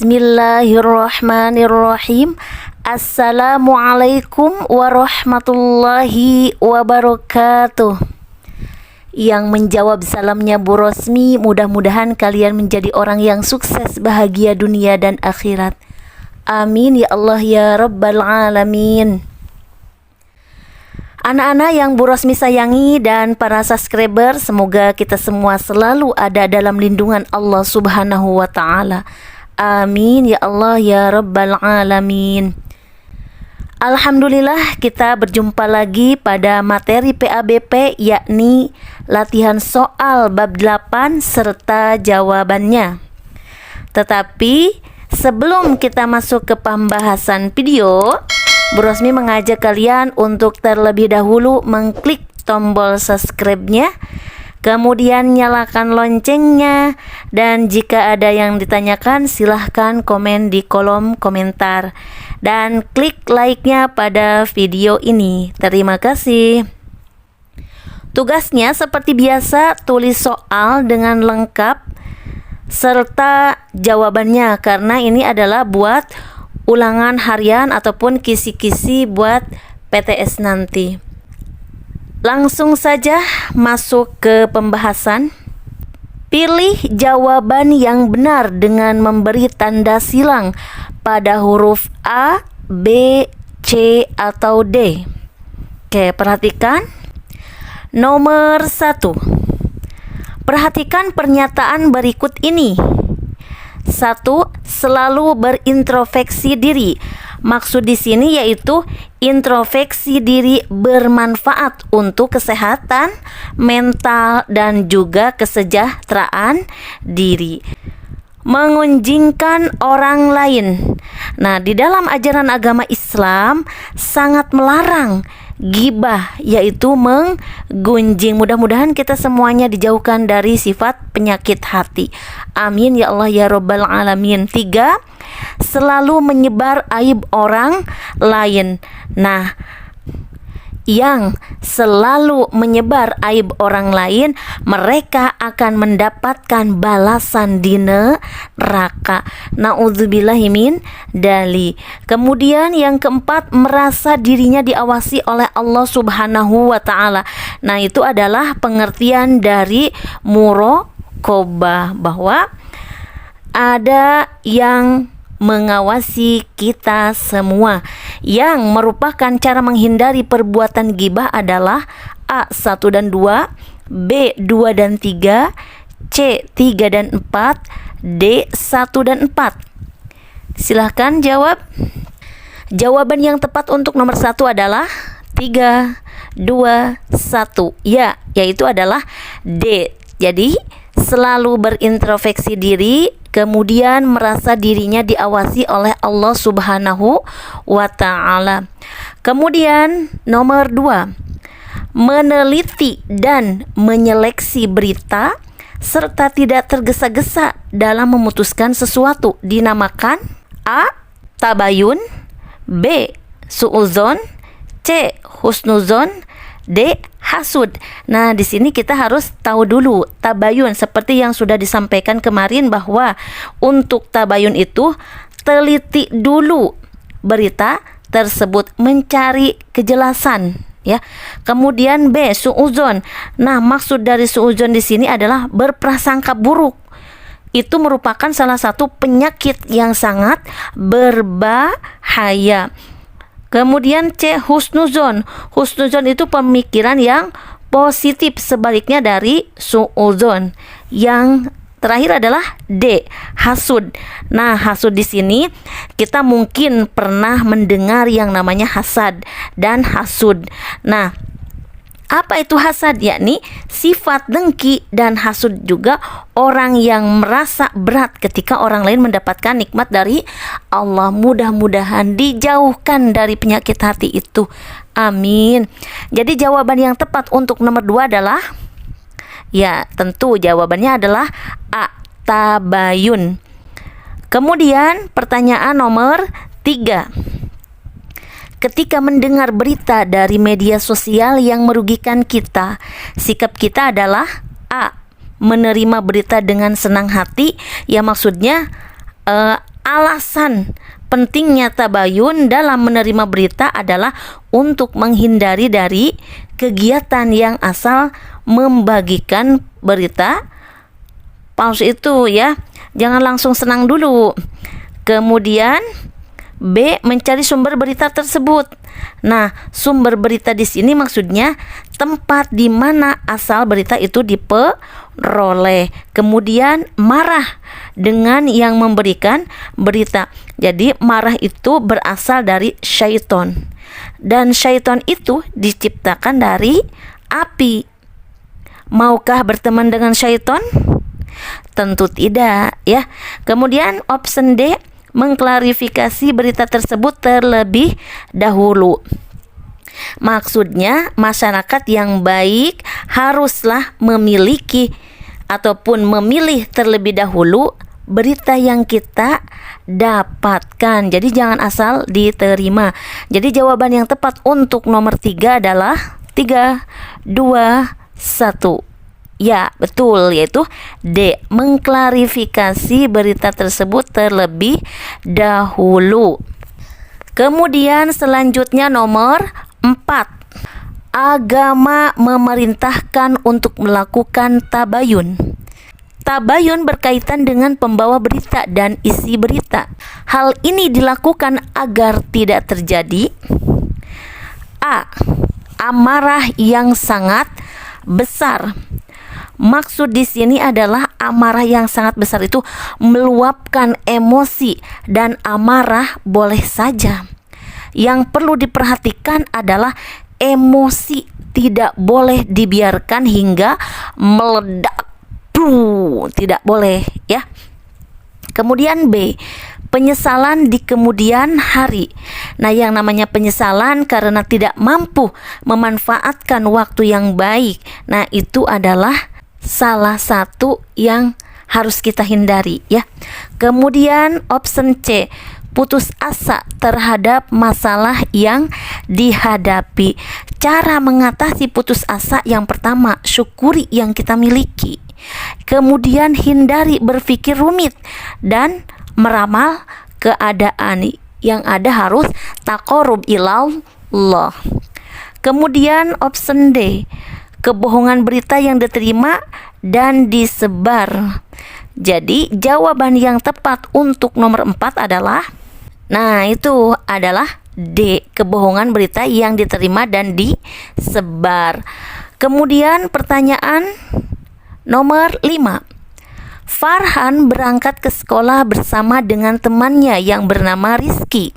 Bismillahirrahmanirrahim. Assalamualaikum warahmatullahi wabarakatuh. Yang menjawab salamnya Bu Rosmi, mudah-mudahan kalian menjadi orang yang sukses, bahagia dunia dan akhirat. Amin ya Allah ya Rabbal Alamin. Anak-anak yang Bu Rosmi sayangi dan para subscriber, semoga kita semua selalu ada dalam lindungan Allah Subhanahu wa Ta'ala. Amin ya Allah ya Rabbal Alamin. Alhamdulillah, kita berjumpa lagi pada materi PABP, yakni latihan soal bab 8 serta jawabannya. Tetapi sebelum kita masuk ke pembahasan video, Bu Rosmi mengajak kalian untuk terlebih dahulu mengklik tombol subscribe-nya, kemudian nyalakan loncengnya, dan jika ada yang ditanyakan silahkan komen di kolom komentar, dan klik like-nya pada video ini. Terima kasih. Tugasnya seperti biasa, tulis soal dengan lengkap serta jawabannya, karena ini adalah buat ulangan harian ataupun kisi-kisi buat PTS nanti. Langsung saja masuk ke pembahasan. Pilih jawaban yang benar dengan memberi tanda silang pada huruf A, B, C, atau D. Oke, perhatikan. Nomor 1. Perhatikan pernyataan berikut ini. 1. Selalu berintrospeksi diri. Maksud di sini yaitu introspeksi diri bermanfaat untuk kesehatan mental dan juga kesejahteraan diri. Mengunjingkan orang lain. Nah, di dalam ajaran agama Islam sangat melarang ghibah, yaitu menggunjing. Mudah-mudahan kita semuanya dijauhkan dari sifat penyakit hati. Amin ya Allah ya Rabbal Alamin. 3. Selalu menyebar aib orang lain. Nah, yang selalu menyebar aib orang lain, mereka akan mendapatkan balasan di neraka. Na'udzubillahi min dali. Kemudian yang keempat, merasa dirinya diawasi oleh Allah Subhanahu wa Ta'ala. Nah, itu adalah pengertian dari muraqabah, bahwa ada yang mengawasi kita semua. Yang merupakan cara menghindari perbuatan ghibah adalah A. 1 dan 2, B. 2 dan 3, C. 3 dan 4, D. 1 dan 4. Silahkan jawab. Jawaban yang tepat untuk nomor 1 adalah 3, 2, 1. Ya, yaitu adalah D. Jadi selalu berintrospeksi diri, kemudian merasa dirinya diawasi oleh Allah Subhanahu wa Ta'ala. Kemudian nomor 2, meneliti dan menyeleksi berita serta tidak tergesa-gesa dalam memutuskan sesuatu dinamakan A. Tabayun, B. Su'uzon, C. Husnuzon, D. Hasud. Nah, di sini kita harus tahu dulu tabayun, seperti yang sudah disampaikan kemarin, bahwa untuk tabayun itu teliti dulu berita tersebut, mencari kejelasan, ya. Kemudian B. Su'uzon. Nah, maksud dari su'uzon di sini adalah berprasangka buruk. Itu merupakan salah satu penyakit yang sangat berbahaya. Kemudian C. Husnuzon. Husnuzon itu pemikiran yang positif, sebaliknya dari su'uzon. Yang terakhir adalah D. Hasud. Nah, hasud di sini kita mungkin pernah mendengar yang namanya hasad dan hasud. Nah, apa itu hasad? Yakni sifat dengki, dan hasud juga orang yang merasa berat ketika orang lain mendapatkan nikmat dari Allah. Mudah-mudahan dijauhkan dari penyakit hati itu. Amin. Jadi jawaban yang tepat untuk nomor 2 adalah, ya tentu jawabannya adalah A. Tabayun. Kemudian pertanyaan nomor 3. Ketika mendengar berita dari media sosial yang merugikan kita, sikap kita adalah A. Menerima berita dengan senang hati, ya maksudnya Alasan pentingnya tabayun dalam menerima berita adalah untuk menghindari dari kegiatan yang asal membagikan berita palsu itu ya. Jangan langsung senang dulu. Kemudian B, mencari sumber berita tersebut. Nah, sumber berita di sini maksudnya tempat di mana asal berita itu diperoleh. Kemudian marah dengan yang memberikan berita. Jadi marah itu berasal dari syaiton. Dan syaiton itu diciptakan dari api. Maukah berteman dengan syaiton? Tentu tidak ya. Kemudian option D, mengklarifikasi berita tersebut terlebih dahulu. Maksudnya masyarakat yang baik haruslah memiliki ataupun memilih terlebih dahulu berita yang kita dapatkan. Jadi jangan asal diterima. Jadi jawaban yang tepat untuk nomor 3 adalah 3, 2, 1. Ya, betul, yaitu D, mengklarifikasi berita tersebut terlebih dahulu. Kemudian selanjutnya nomor 4. Agama memerintahkan untuk melakukan tabayun. Tabayun berkaitan dengan pembawa berita dan isi berita. Hal ini dilakukan agar tidak terjadi A, amarah yang sangat besar. Maksud di sini adalah amarah yang sangat besar itu meluapkan emosi, dan amarah boleh saja. Yang perlu diperhatikan adalah emosi tidak boleh dibiarkan hingga meledak. Tidak boleh ya. Kemudian B, penyesalan di kemudian hari. Nah, yang namanya penyesalan karena tidak mampu memanfaatkan waktu yang baik. Nah, itu adalah salah satu yang harus kita hindari ya. Kemudian option C, putus asa terhadap masalah yang dihadapi. Cara mengatasi putus asa yang pertama, syukuri yang kita miliki. Kemudian hindari berpikir rumit dan meramal keadaan. Yang ada harus taqarrub ilallah. Kemudian option D, kebohongan berita yang diterima dan disebar. Jadi jawaban yang tepat untuk nomor 4 adalah, nah itu adalah D, kebohongan berita yang diterima dan disebar. Kemudian pertanyaan nomor 5. Farhan berangkat ke sekolah bersama dengan temannya yang bernama Rizky.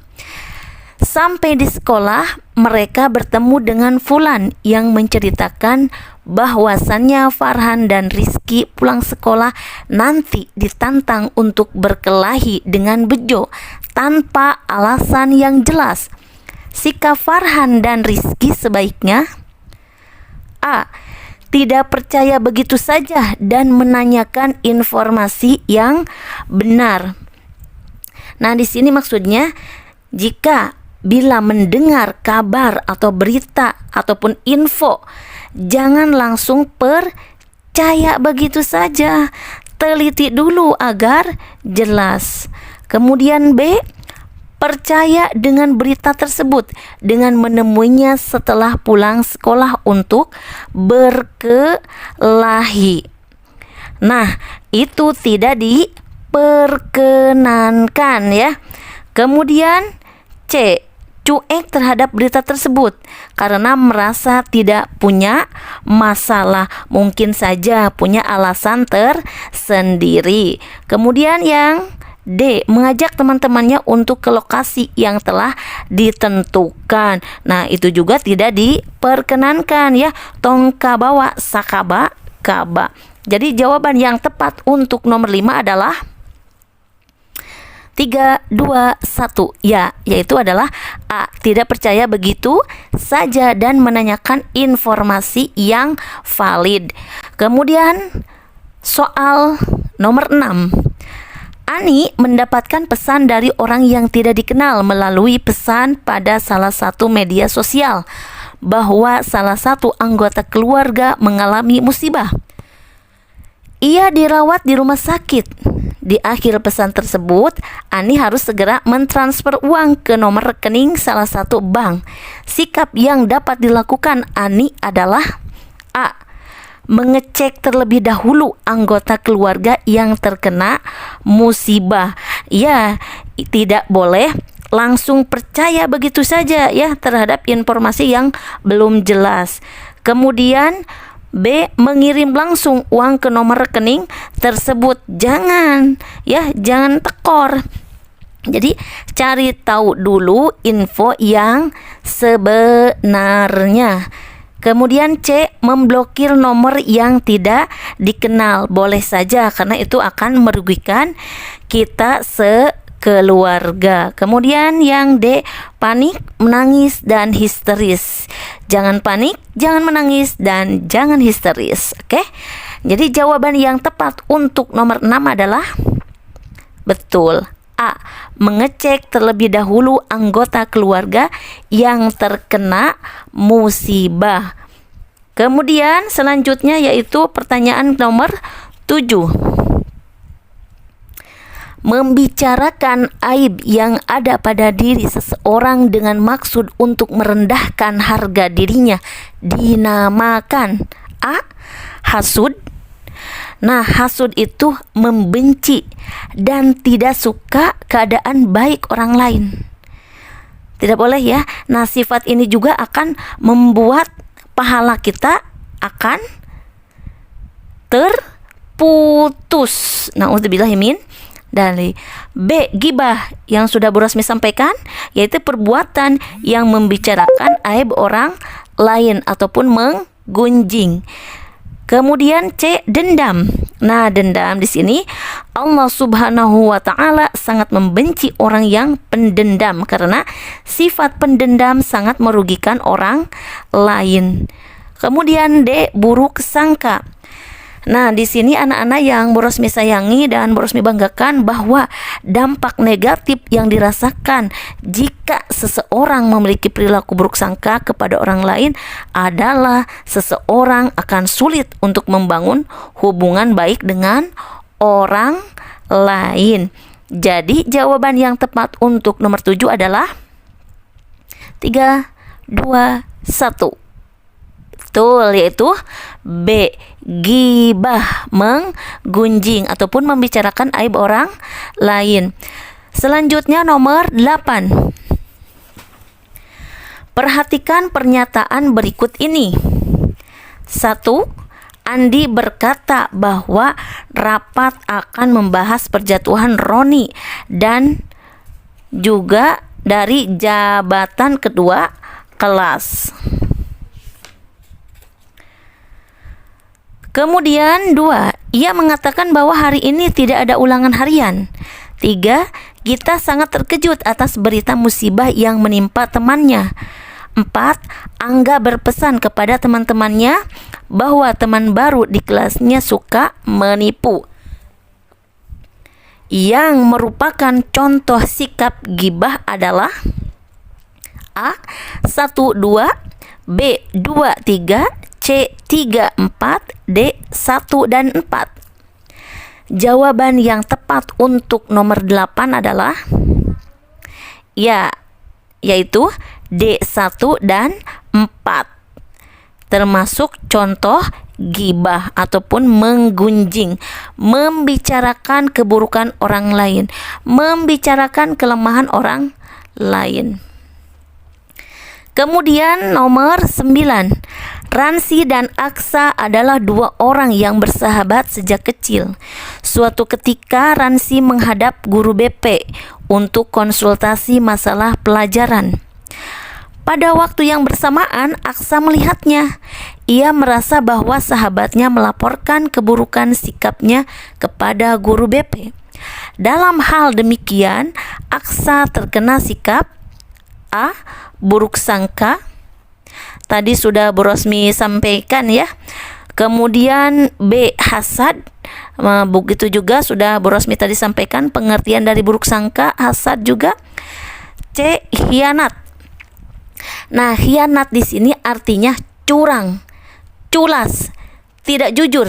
Sampai di sekolah, mereka bertemu dengan Fulan yang menceritakan bahwasannya Farhan dan Rizky pulang sekolah nanti ditantang untuk berkelahi dengan Bejo tanpa alasan yang jelas. Sikap Farhan dan Rizky sebaiknya A, tidak percaya begitu saja dan menanyakan informasi yang benar. Nah, di sini maksudnya jika bila mendengar kabar atau berita ataupun info, jangan langsung percaya begitu saja. Teliti dulu agar jelas. Kemudian B, percaya dengan berita tersebut dengan menemuinya setelah pulang sekolah untuk berkelahi. Nah, itu tidak diperkenankan ya. Kemudian C, cuek terhadap berita tersebut karena merasa tidak punya masalah, mungkin saja punya alasan tersendiri. Kemudian yang D, mengajak teman-temannya untuk ke lokasi yang telah ditentukan. Nah, itu juga tidak diperkenankan ya. Tongka bawa sakaba kaba. Jadi jawaban yang tepat untuk nomor 5 adalah 3, 2, 1 ya, yaitu adalah A, tidak percaya begitu saja dan menanyakan informasi yang valid. Kemudian soal nomor 6. Ani mendapatkan pesan dari orang yang tidak dikenal melalui pesan pada salah satu media sosial bahwa salah satu anggota keluarga mengalami musibah. Ia dirawat di rumah sakit. Di akhir pesan tersebut, Ani harus segera mentransfer uang ke nomor rekening salah satu bank. Sikap yang dapat dilakukan Ani adalah A. Mengecek terlebih dahulu anggota keluarga yang terkena musibah. Ya, tidak boleh langsung percaya begitu saja ya terhadap informasi yang belum jelas. Kemudian B. Mengirim langsung uang ke nomor rekening tersebut. Jangan tekor. Jadi cari tahu dulu info yang sebenarnya. Kemudian C. Memblokir nomor yang tidak dikenal. Boleh saja karena itu akan merugikan kita keluarga. Kemudian yang D, panik, menangis, dan histeris. Jangan panik, jangan menangis, dan jangan histeris. Oke? Jadi jawaban yang tepat untuk nomor 6 adalah betul. A. Mengecek terlebih dahulu anggota keluarga yang terkena musibah. Kemudian selanjutnya yaitu pertanyaan nomor 7. Membicarakan aib yang ada pada diri seseorang dengan maksud untuk merendahkan harga dirinya dinamakan A. Hasud. Nah, hasud itu membenci dan tidak suka keadaan baik orang lain. Tidak boleh ya. Nah, sifat ini juga akan membuat pahala kita akan terputus. Nauzubillah min. Dari B. Gibah yang sudah Bu Rosmi sampaikan, yaitu perbuatan yang membicarakan aib orang lain ataupun menggunjing. Kemudian C. Dendam. Nah, dendam di sini Allah Subhanahu wa taala sangat membenci orang yang pendendam karena sifat pendendam sangat merugikan orang lain. Kemudian D. Buruk sangka. Nah, di sini anak-anak yang Bu Rosmi sayangi dan Bu Rosmi banggakan bahwa dampak negatif yang dirasakan jika seseorang memiliki perilaku buruk sangka kepada orang lain adalah seseorang akan sulit untuk membangun hubungan baik dengan orang lain. Jadi jawaban yang tepat untuk nomor 7 adalah 3, 2, 1. Betul, yaitu B. Gibah, menggunjing ataupun membicarakan aib orang lain. Selanjutnya nomor 8. Perhatikan pernyataan berikut ini. 1. Andi berkata bahwa rapat akan membahas perjatuhan Roni dan juga dari jabatan kedua kelas. Kemudian 2, ia mengatakan bahwa hari ini tidak ada ulangan harian. 3, Gita sangat terkejut atas berita musibah yang menimpa temannya. 4, Angga berpesan kepada teman-temannya bahwa teman baru di kelasnya suka menipu. Yang merupakan contoh sikap gibah adalah A. 1, 2, B. 2, 3, C. 3, 4, D. 1 dan 4. Jawaban yang tepat untuk nomor 8 adalah yaitu D. 1 dan 4. Termasuk contoh gibah ataupun menggunjing, membicarakan keburukan orang lain, membicarakan kelemahan orang lain. Kemudian nomor 9. Ransi dan Aksa adalah 2 orang yang bersahabat sejak kecil. Suatu ketika Ransi menghadap guru BP untuk konsultasi masalah pelajaran. Pada waktu yang bersamaan, Aksa melihatnya. Ia merasa bahwa sahabatnya melaporkan keburukan sikapnya kepada guru BP. Dalam hal demikian, Aksa terkena sikap A. Buruk sangka. Tadi sudah Bu Rosmi sampaikan ya. Kemudian B. Hasad. Begitu juga sudah Bu Rosmi tadi sampaikan pengertian dari buruk sangka, hasad juga. C. Khianat. Nah, khianat di sini artinya curang, culas, tidak jujur,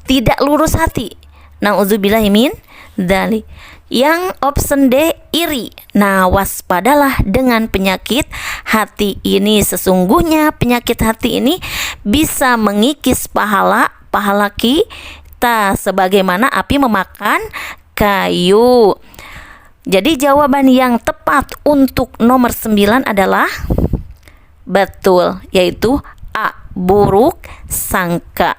tidak lurus hati. Nauzubillahi min Dali. Yang option D, iri. Nah, waspadalah dengan penyakit hati ini. Sesungguhnya penyakit hati ini bisa mengikis pahala kita sebagaimana api memakan kayu. Jadi jawaban yang tepat untuk nomor 9 adalah betul, yaitu A, buruk sangka.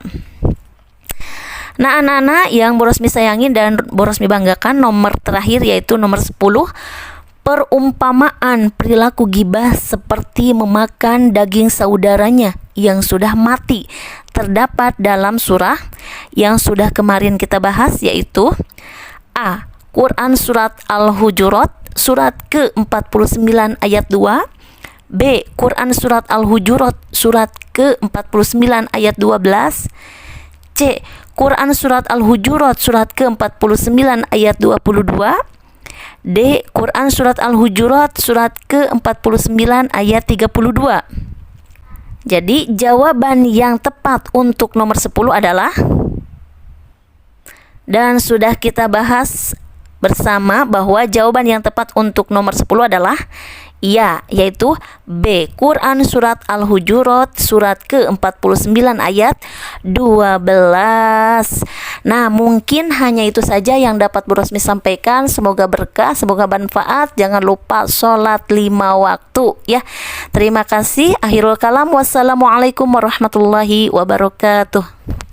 Nah, anak-anak yang Borosmi sayangin dan Borosmi banggakan, nomor terakhir yaitu nomor 10. Perumpamaan perilaku gibah seperti memakan daging saudaranya yang sudah mati terdapat dalam surah yang sudah kemarin kita bahas, yaitu A, Quran surat Al-Hujurat surat ke-49 ayat 2, B, Quran surat Al-Hujurat surat ke-49 ayat 12, C, Quran surat Al-Hujurat surat ke-49 ayat 22, D, Quran surat Al-Hujurat surat ke-49 ayat 32. Jadi jawaban yang tepat untuk nomor 10 adalah, dan sudah kita bahas bersama bahwa jawaban yang tepat untuk nomor 10 adalah ya, yaitu B, Quran surat Al-Hujurat surat ke-49 ayat 12. Nah, mungkin hanya itu saja yang dapat Bu Rosmi sampaikan. Semoga berkah, semoga bermanfaat. Jangan lupa sholat 5 waktu ya. Terima kasih. Akhirul kalam. Wassalamualaikum warahmatullahi wabarakatuh.